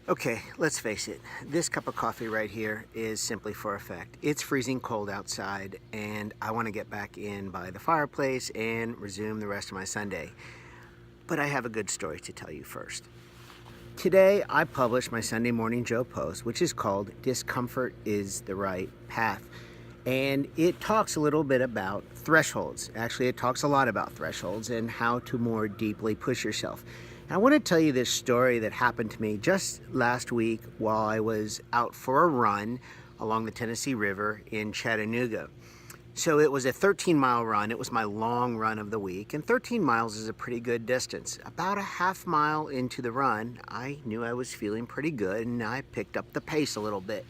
Okay, let's face it. This cup of coffee right here is simply for effect. It's freezing cold outside, and I want to get back in by the fireplace and resume the rest of my Sunday. But I have a good story to tell you first. Today, I published my Sunday Morning Joe post, which is called Discomfort is the Right Path. And it talks a little bit about thresholds. Actually, it talks a lot about thresholds and how to more deeply push yourself. And I want to tell you this story that happened to me just last week while I was out for a run along the Tennessee River in Chattanooga. So it was a 13-mile run. It was my long run of the week, and 13 miles is a pretty good distance. About a half mile into the run, I knew I was feeling pretty good, and I picked up the pace a little bit.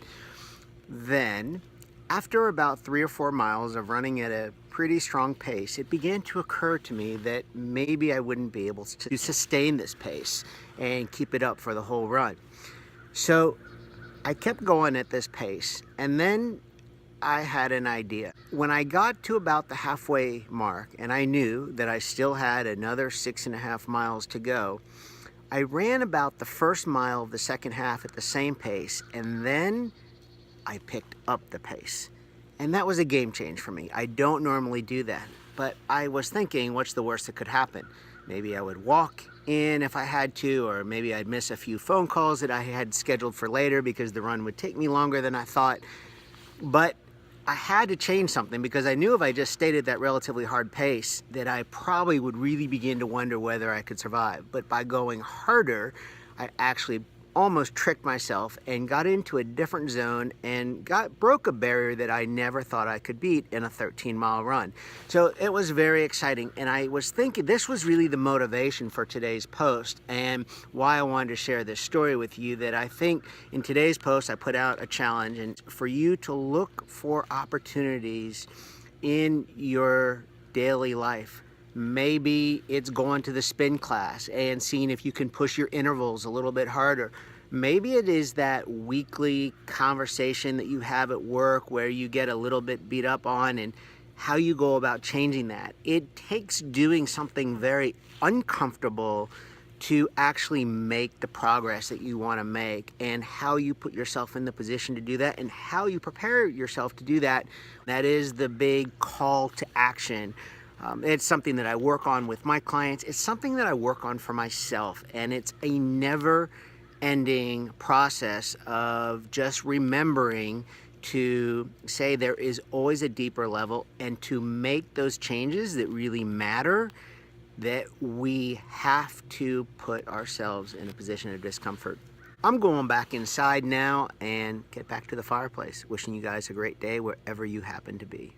Then, after about 3 or 4 miles of running at a pretty strong pace, it began to occur to me that maybe I wouldn't be able to sustain this pace and keep it up for the whole run. So I kept going at this pace, and then I had an idea. When I got to about the halfway mark, and I knew that I still had another 6.5 miles to go, I ran about the first mile of the second half at the same pace, and then I picked up the pace. And that was a game change for me. I don't normally do that, but I was thinking, what's the worst that could happen? Maybe I would walk in if I had to, or maybe I'd miss a few phone calls that I had scheduled for later because the run would take me longer than I thought. But I had to change something because I knew if I just stayed at that relatively hard pace that I probably would really begin to wonder whether I could survive. But by going harder, I actually almost tricked myself and got into a different zone and broke a barrier that I never thought I could beat in a 13-mile run. So it was very exciting, and I was thinking this was really the motivation for today's post and why I wanted to share this story with you. That I think in today's post I put out a challenge and for you to look for opportunities in your daily life. Maybe it's going to the spin class and seeing if you can push your intervals a little bit harder. Maybe it is that weekly conversation that you have at work where you get a little bit beat up on and how you go about changing that. It takes doing something very uncomfortable to actually make the progress that you want to make, and how you put yourself in the position to do that and how you prepare yourself to do that. That is the big call to action. It's something that I work on with my clients. It's something that I work on for myself, and it's a never-ending process of just remembering to say there is always a deeper level and to make those changes that really matter, that we have to put ourselves in a position of discomfort. I'm going back inside now and get back to the fireplace. Wishing you guys a great day wherever you happen to be.